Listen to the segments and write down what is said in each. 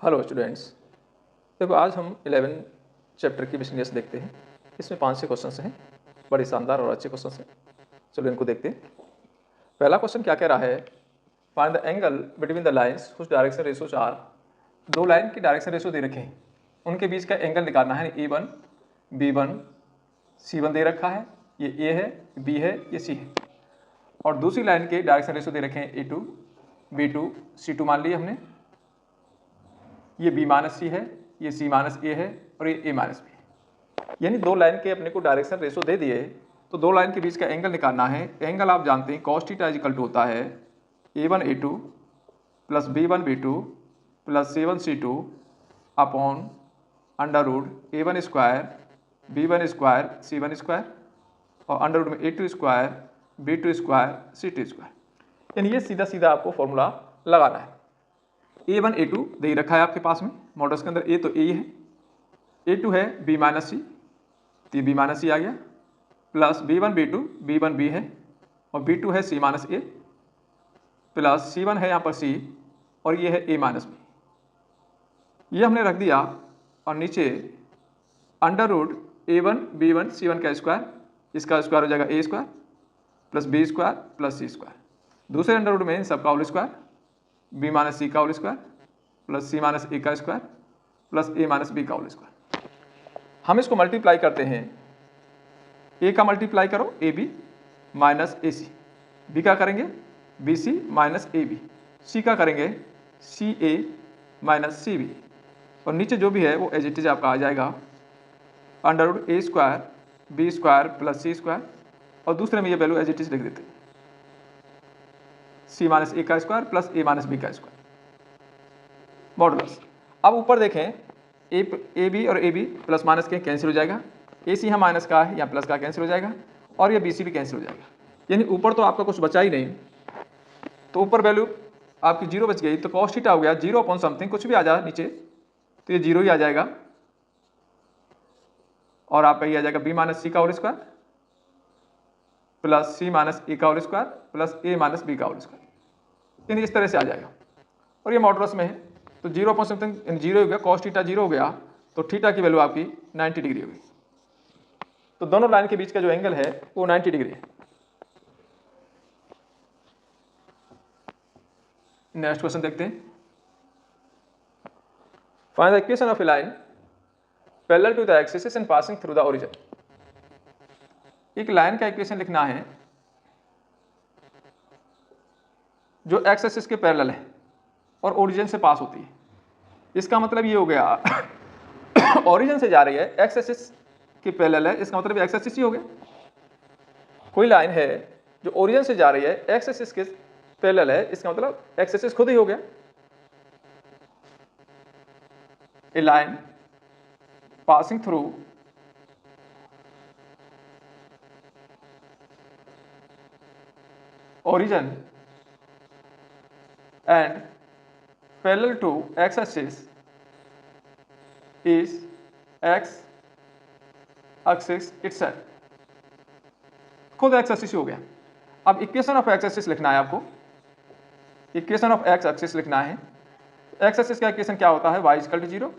Hello students. देखो आज हम 11 चैप्टर की बिजनेस देखते हैं। इसमें 5-6 क्वेश्चन हैं, बड़े शानदार और अच्छे क्वेश्चन हैं। चलो इनको देखते हैं। पहला क्वेश्चन क्या कह रहा है, find the angle between the lines whose direction ratios are. दो लाइन की डायरेक्शन रेशियो दे रखे हैं, उनके बीच का एंगल निकालना है। A1, B1, C1 दे रखा है, ये A है, B है, ये C है। और दूसरी लाइन के डायरेक्शन रेशियो दे रखे हैं A2, B2, C2 मान लिए हमने। ये B माइनस C है, ये C माइनस A है और ये A माइनस B है। यानी दो लाइन के अपने को डायरेक्शन रेशो दे दिए, तो दो लाइन के बीच का एंगल निकालना है। एंगल आप जानते हैं cos थीटा इक्वल टू होता है A1 A2 plus B1 B2 plus C1 C2 upon under root A1 square B1 square C1 square और अंडर रूट में A2 square B2 square C2 square. यानी ये सीधा सीधा आपको फॉर्मूला लगाना है। A1 A2 दे रखा है आपके पास में मॉडल्स के अंदर। A तो A है, A2 है B माइनस C, तो B माइनस C आ गया, plus B1 B2 B1 B है और B2 है C minus A, plus C1 है यहाँ पर C और ये है A माइनस B। ये हमने रख दिया और नीचे under root A1 B1 C1 का स्क्वायर, इसका स्क्वायर हो जाएगा A square plus B square plus C square. दूसरे अंडर रूट में इन सबका whole square, B minus C का whole square plus C minus A का square plus A minus B का होल स्क्वायर। हम इसको मल्टीप्लाई करते हैं। A का मल्टीप्लाई करो AB माइनस AC, B का करेंगे BC माइनस AB, C का करेंगे CA माइनस CB और नीचे जो भी है वो एज इट इज आपका आ जाएगा under root A square B square plus C square और दूसरे में ये वैल्यू एज इट इज लिख देते हैं C माइनस A का square plus A minus B का स्क्वायर मॉडुलस। अब ऊपर देखें ए बी और ए बी प्लस माइनस के कैंसिल हो जाएगा, ए सी यहाँ माइनस का है या प्लस का कैंसिल हो जाएगा और ये बी सी भी कैंसिल हो जाएगा। यानी ऊपर तो आपका कुछ बचा ही नहीं, तो ऊपर वैल्यू आपकी जीरो बच गई। तो कॉस थीटा हो गया जीरो अपॉन समथिंग, कुछ भी आ जाए नीचे तो ये जीरो ही आ जाएगा और आपका ये आ जाएगा बी माइनस सी का होल स्क्वायर प्लस सी माइनस ए का होल स्क्वायर प्लस ए माइनस बी का होल स्क्वायर। यानी इस तरह से आ जाएगा और ये मॉडुलस में है तो जीरो अपॉन समथिंग जीरो हो गया, कॉस थीटा जीरो हो गया तो थीटा की वैल्यू आपकी 90 डिग्री होगी। तो दोनों लाइन के बीच का जो एंगल है वो 90 डिग्री है। नेक्स्ट क्वेश्चन देखते हैं। Find the equation of a line parallel to the axis and passing through the origin. एक लाइन का इक्वेशन लिखना है जो एक्स एक्सिस के पैरेलल है और ओरिजिन से पास होती है। इसका मतलब ये हो गया ओरिजिन से जा रही है, एक्स एक्सिस के पैरेलल है, इसका मतलब एक्स एक्सिस ही हो गया। कोई लाइन है जो ओरिजिन से जा रही है, एक्स एक्सिस के पैरेलल है, इसका मतलब एक्स एक्सिस खुद ही हो गया। A line passing through origin and parallel to x axis is x axis itself, खुद x axis हो गया। अब इक्वेशन ऑफ x axis लिखना है आपको, इक्वेशन ऑफ x axis लिखना है। x axis का इक्वेशन क्या होता है, y इक्वल टू जीरो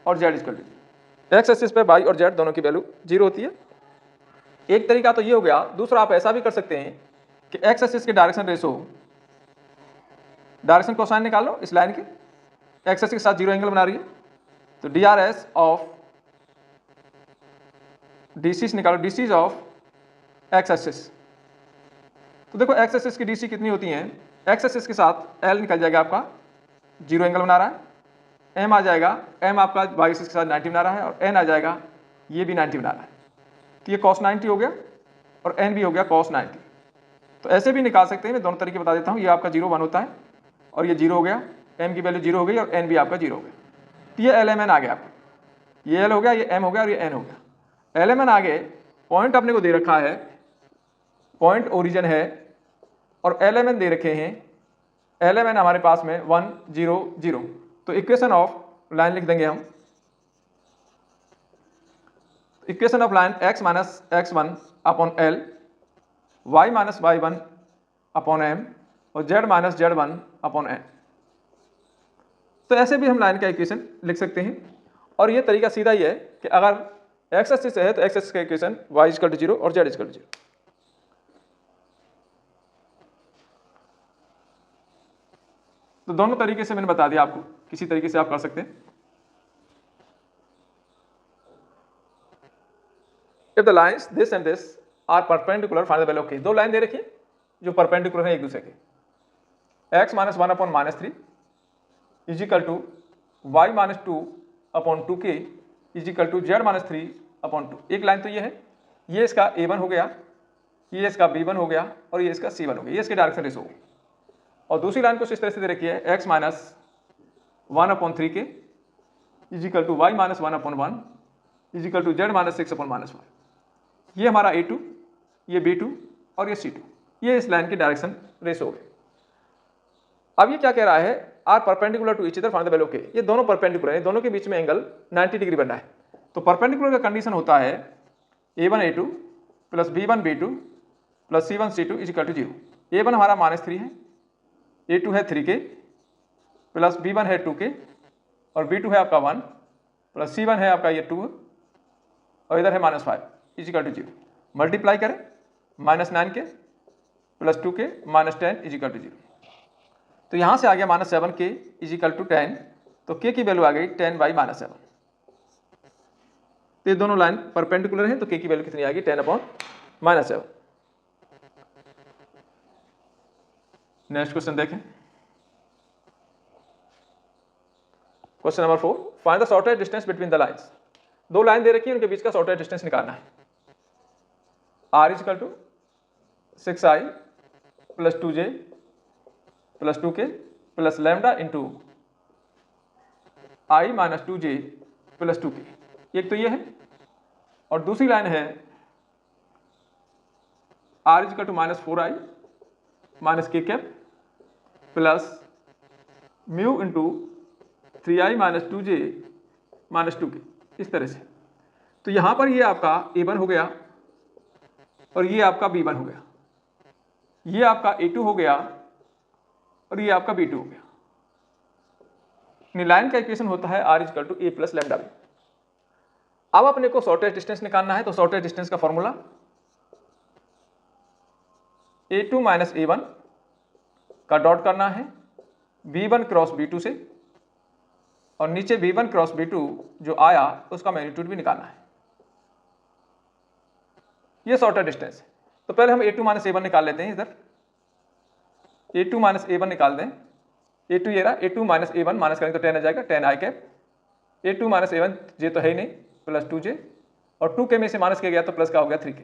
और z equal to zero. x axis पे y और z दोनों की वैल्यू जीरो होती है। एक तरीका तो ये हो गया, दूसरा आप ऐसा भी कर सकते हैं कि x axis के डायरेक्शन रेशो, डायरेक्शन कोसाइन निकाल लो इस लाइन के, x axis के साथ जीरो एंगल बना रही है तो DRS ऑफ DCs निकालो, DCs ऑफ एक्स एक्सिस। तो देखो एक्स एक्सिस की DC कितनी होती हैं, एक्स एक्सिस के साथ L निकल जाएगा आपका, जीरो एंगल बना रहा है, M आ जाएगा, M आपका वाई एक्सिस के साथ 90 बना रहा है और N आ जाएगा, ये भी 90 बना रहा है। तो ये cos 90 हो गया और N भी हो गया cos 90। तो ऐसे भी निकाल सकते हैं, मैं दोनों तरीके बता देता हूँ। ये आपका 0 1 होता है और ये 0 हो गया, M की वैल्यू 0 हो गई और N भी आपका 0 हो गया। तो ये LMN आ गया आपका, ये L हो गया, ये M हो गया और ये N हो गया। LMN आगे पॉइंट अपने को दे रखा है, पॉइंट ओरिजिन है और LMN दे रखे हैं। LMN हमारे पास में 1 0 0। तो इक्वेशन ऑफ लाइन लिख देंगे हम, equation of line x minus x1 upon L, y minus y1 upon M और z minus z1 upon N। तो ऐसे भी हम लाइन का इक्वेशन लिख सकते हैं। और ये तरीका सीधा ही है कि अगर एक्स एक्सिस है तो एक्स एक्सिस का इक्वेशन y इक्वल टू 0 और z इक्वल टू 0। तो दोनों तरीके से मैंने बता दिया आपको, किसी तरीके से आप कर सकते हैं। If the lines this and this are perpendicular find the value of k। दो लाइन दे रखी है जो परपेंडिकुलर है एक दूसरे के, x minus 1/-3 is equal to y minus 2/2k is equal to z minus 3/2। एक लाइन तो ये है, ये इसका a1 हो गया, ये इसका b1 हो गया और ये इसका c1 हो गया, ये इसके डायरेक्शन रेशो हो गया। और दूसरी लाइन कुछ इस तरह से दे रखी है, x minus 1/3k is equal to y minus 1/1 is equal to z minus 6/-1। ये हमारा a2, ये b2 और ये c2, ये इस लाइन की डायरेक्शन रेशो हो गई। अब ये क्या कह रहा है, are perpendicular to each other find the value of k। ये दोनों परपेंडिकुलर है, दोनों के बीच में एंगल 90 डिग्री बन रहा है। तो परपेंडिकुलर का कंडीशन होता है a1 a2 plus b1 b2 plus c1 c2 is equal to 0। a1 हमारा -3 है, a2 है 3k प्लस b1 है 2k और b2 है आपका 1 प्लस c1 है आपका ये 2 और इधर है -5 इज इक्वल टू 0। मल्टीप्लाई करें, -9k plus 2k -10 is equal to 0। तो यहाँ से आ गया -7k इज इक्वल टू 10, तो k की वैल्यू आ गई 10/-7। तो ये दोनों लाइन परपेंडिकुलर हैं, तो k की वैल्यू कितनी आ गई 10/-7। नेक्स्ट क्वेश्चन देखें, question number 4, find the shortest distance between the lines. दो लाइन दे रखी है, उनके बीच का शॉर्टेस्ट डिस्टेंस निकालना है। r is equal to 6i plus 2j plus 2k plus lambda into i minus 2j plus 2k। एक तो ये है, और दूसरी लाइन है r is equal to -4i minus k cap plus mu into 3i minus 2j minus 2k, इस तरह से। तो यहां पर ये आपका a1 हो गया और ये आपका b1 हो गया, ये आपका a2 हो गया और ये आपका b2 हो गया। लाइन का इक्वेशन होता है r equal to a plus lambda b। अब अपने को शॉर्टेस्ट डिस्टेंस निकालना है, तो शॉर्टेस्ट डिस्टेंस का फॉर्मूला a2 माइनस a1 का डॉट करना है b1 क्रॉस b2 से, और नीचे b1 क्रॉस b2 जो आया उसका मैग्नीट्यूड भी निकालना है। ये शॉर्टेस्ट डिस्टेंस है। तो पहले हम a2 माइनस a1 निकाल लेते हैं। इधर a2 माइनस a1 निकाल दें, a2 ये रहा, a2 माइनस a1 माइनस करेंगे तो 10 आ जाएगा, 10i cap, a2 minus a1 ये तो है ही नहीं, प्लस 2j और 2k में से माइनस किया गया तो प्लस का हो गया 3k।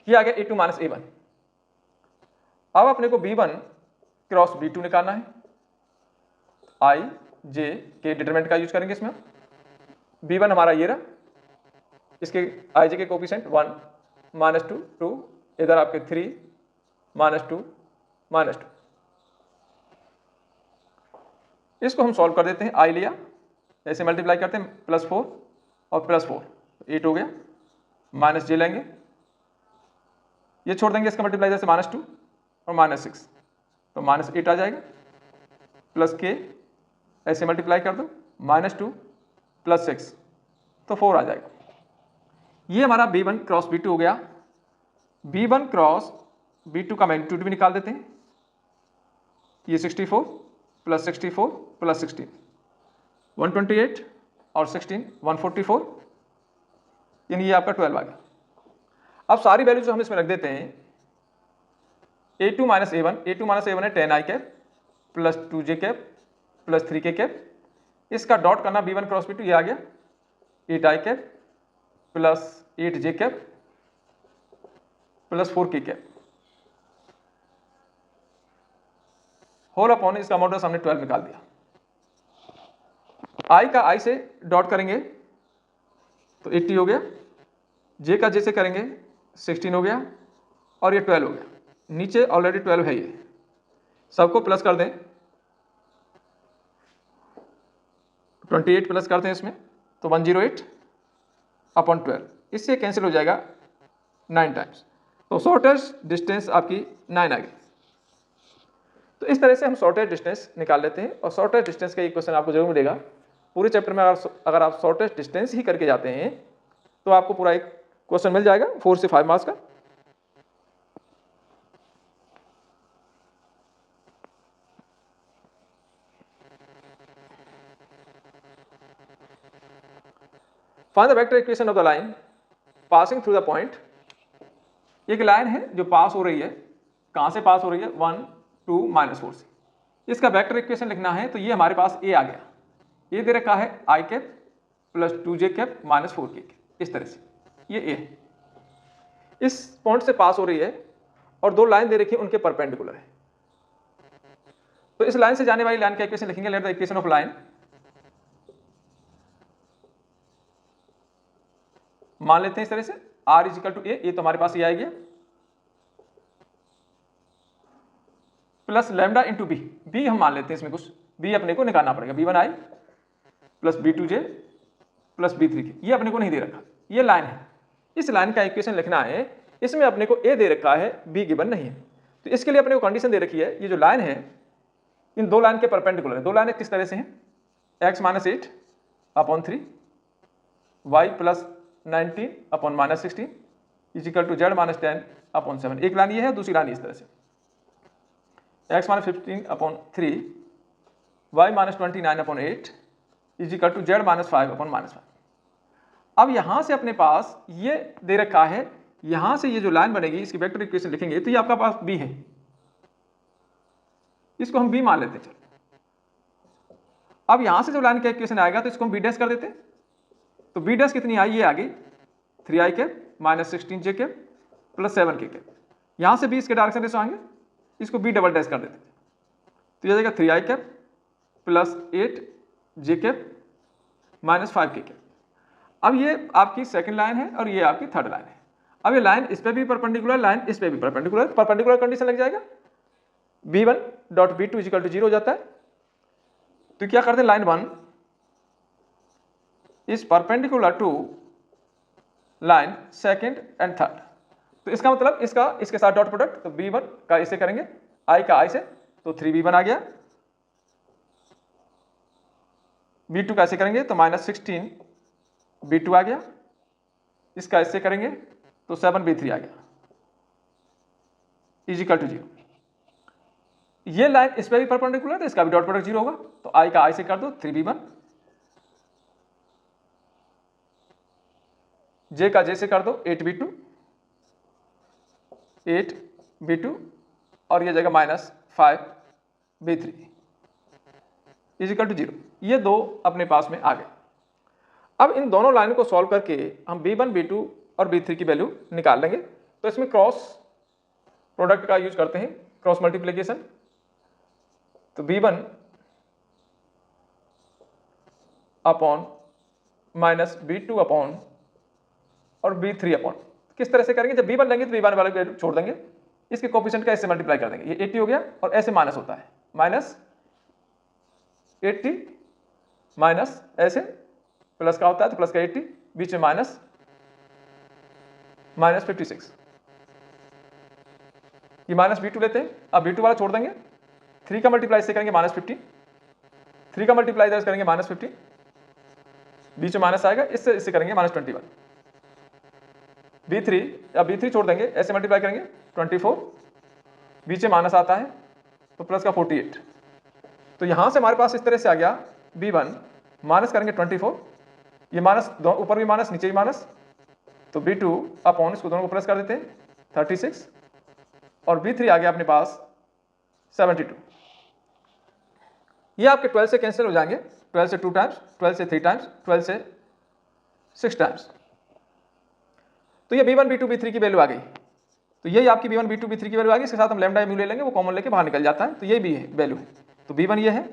ये आ गया a2 माइनस a1। अब अपने को b1 क्रॉस b2 निकालना है, i j के डिटरमिनेंट का यूज करेंगे इसमें। b1 हमारा ये रहा, इसके i j के कोफिशिएंट 1 -2 2, इधर आपके 3 -2 -2। इसको हम सॉल्व कर देते हैं, i लिया, ऐसे मल्टीप्लाई करते हैं, +4 और +4 8 हो गया, माइनस j लेंगे, ये छोड़ देंगे, इसका मल्टीप्लाई जैसे -2 और -6 तो -8 आ जाएगा, प्लस k ऐसे मल्टीप्लाई कर दो, -2 + 6 तो 4 आ जाएगा। ये हमारा b1 क्रॉस b2 हो गया। b1 क्रॉस b2 का मैग्नीट्यूड भी निकाल देते हैं, ये 64 + 64 + 16 128 और 16 144, यानी ये आपका 12 आ गया। अब सारी वैल्यूज हम इसमें रख देते हैं। a2 माइनस a1 है 10i cap plus 2j cap plus 3k cap, इसका डॉट करना b1 क्रॉस b2, ये आ गया 8i cap plus 8j cap plus 4k cap, whole upon इसका मॉडुलस हमने 12 निकाल दिया। i का i से डॉट करेंगे तो 80 हो गया, j का j से करेंगे 16 हो गया और ये 12 हो गया। नीचे ऑलरेडी 12 है, ये सबको प्लस कर दें, 28 प्लस करते हैं इसमें तो 108 अपॉन 12, इससे कैंसिल हो जाएगा 9 टाइम्स, तो शॉर्टेस्ट डिस्टेंस आपकी 9 आ गई। तो इस तरह से हम शॉर्टेस्ट डिस्टेंस निकाल लेते हैं और शॉर्टेस्ट डिस्टेंस का एक क्वेश्चन आपको जरूर मिलेगा पूरे चैप्टर में। अगर आप शॉर्टेस्ट डिस्टेंस ही करके जाते हैं तो आपको पूरा एक क्वेश्चन मिल जाएगा 4 से 5 मार्क्स का। Find the vector equation of the line passing through the point. एक लाइन है जो पास हो रही है, कहां से पास हो रही है, 1 2 -4 से। इसका वेक्टर इक्वेशन लिखना है तो ये हमारे पास ए आ गया। ये दे रखा है i cap plus 2j cap minus 4k cap, इस तरह से ये ए है। इस पॉइंट से पास हो रही है और दो लाइन दे रखी है, उनके परपेंडिकुलर है। तो इस लाइन से जाने वाली लाइन का इक्वेशन लिखेंगे, let the equation of line. मान लेते हैं इस तरह से r इजिकल टू ए, ये तो हमारे पास ये आएगी, plus lambda into B. B हम मान लेते हैं इसमें कुछ, बी अपने को निकालना पड़ेगा, b1i plus b2j plus b3k। ये अपने को नहीं दे रखा, ये लाइन है। इस लाइन का इक्वेशन लिखना है, इसमें अपने को a दे रखा है, b गिवन नहीं है। तो इसके लिए अपने को कंडीशन दे रखी है, ये जो लाइन है इन दो लाइन के परपेंडिकुलर है। दो लाइनें किस तरह से हैं, x - 8 upon 3 y plus 19 upon -16 is equal to z - 10 upon 7। एक लाइन ये है, दूसरी लाइन इस तरह से x - 15 upon 3 y - 29 upon 8 is equal to z - 5 upon -5। अब यहां से अपने पास ये दे रखा है, यहां से ये जो लाइन बनेगी इसकी वेक्टर इक्वेशन लिखेंगे तो ये आपका पास b है, इसको हम b मान लेते हैं। चलो अब यहां से जो लाइन का इक्वेशन आएगा तो इसको हम b डैश कर देते हैं। तो b डैश कितनी आई, ये आ गई 3i cap minus 16j cap plus 7k cap. यहां से b इसके डायरेक्शन रेशो आएंगे, इसको b डबल डैश कर देते हैं तो ये आ जाएगा 3i cap plus 8j cap minus 5k cap. अब ये आपकी सेकंड लाइन है और ये आपकी थर्ड लाइन है। अब ये लाइन इस पे भी परपेंडिकुलर, लाइन इस पे भी परपेंडिकुलर, परपेंडिकुलर कंडीशन लग जाएगा, b1 dot b2 is equal to 0 हो जाता है। तो क्या करते हैं, line 1 is perpendicular to line second and third. तो इसका मतलब इसके साथ डॉट प्रोडक्ट, तो b1 का इससे करेंगे, i का i से, तो 3b1 आ गया। b2 का ऐसे करेंगे तो -16 b2 आ गया, इसका इससे करेंगे तो 7b3 आ गया इजिकल टू 0। ये लाइन इस पे भी परपेंडिकुलर है, इसका भी डॉट प्रोडक्ट 0 होगा, तो i का i से कर दो 3b1, j का j से कर दो 8b2 और ये जगह -5b3 इजिकल टू 0। ये दो अपने पास में आ गए। अब इन दोनों लाइन को सॉल्व करके हम b1 b2 और b3 की वैल्यू निकाल लेंगे। तो इसमें क्रॉस प्रोडक्ट का यूज करते हैं, क्रॉस मल्टीप्लिकेशन। तो b1 upon minus b2 upon और b3 अपॉन, किस तरह से करेंगे, जब b1 लेंगे तो b1 वाले वैल्यू छोड़ देंगे, इसके कोफिशिएंट का इससे मल्टीप्लाई कर देंगे, ये 80 हो गया और ऐसे माइनस होता है, -80 माइनस ऐसे प्लस का होता है, तो प्लस का 80 बीच में -56। ये -b2 लेते हैं, अब b2 वाला छोड़ देंगे, 3 का मल्टीप्लाई से करेंगे -50, 3 का मल्टीप्लाई इधर करेंगे -50, बीच में माइनस आएगा, इससे करेंगे -21। b3, अब b3 छोड़ देंगे, ऐसे मल्टीप्लाई करेंगे 24, बीच में माइनस आता है तो प्लस का 48। तो यहां से हमारे पास इस तरह से आ गया, b1 माइनस करेंगे 24, ये माइनस ऊपर भी माइनस नीचे भी माइनस, तो b2 अपॉन इसको दोनों को प्लस कर देते हैं 36 और b3 आ गया अपने पास 72। ये आपके 12 से कैंसिल हो जाएंगे, 12 से 2 टाइम्स, 12 से 3 टाइम्स, 12 से 6 टाइम्स। तो ये b1 b2 b3 की वैल्यू आ गई। तो यही आपकी b1 b2 b3 की वैल्यू आ गई। इसके साथ हम लैम्डा म्यू ले लेंगे, वो कॉमन लेके बाहर निकल जाता है, तो ये भी है वैल्यू है। तो b1 ये है,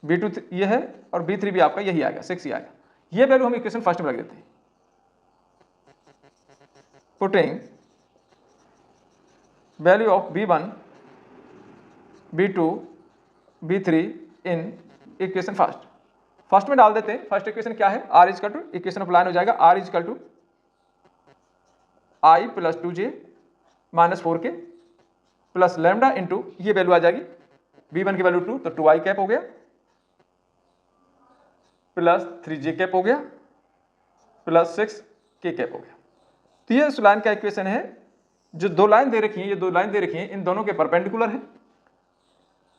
b2 ये है और b3 भी आपका यही आएगा, 6 ही आएगा। ये वैल्यू हम इक्वेशन फर्स्ट में लग देते हैं। Putting value of b1 b2 b3 in equation first में डाल देते हैं। फर्स्ट इक्वेशन क्या है, r is equal to, equation of line हो जाएगा r is equal to i plus 2j minus 4k plus lambda into ये वैल्यू आ जाएगी, V1 की वैल्यू 2 तो 2i कैप हो गया प्लस 3j कैप हो गया प्लस 6k कैप हो गया। तो ये उस लाइन का इक्वेशन है। जो दो लाइन दे रखी है, ये दो लाइन दे रखी है, इन दोनों के परपेंडिकुलर है।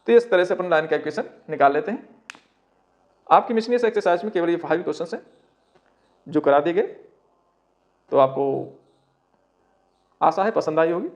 तो इस तरह से अपन लाइन का इक्वेशन निकाल लेते हैं। आपकी मिशनियस एक्सरसाइज में केवल ये 5 क्वेश्चन हैं जो करा दिए गए। तो आपको आशा है पसंद आई होगी।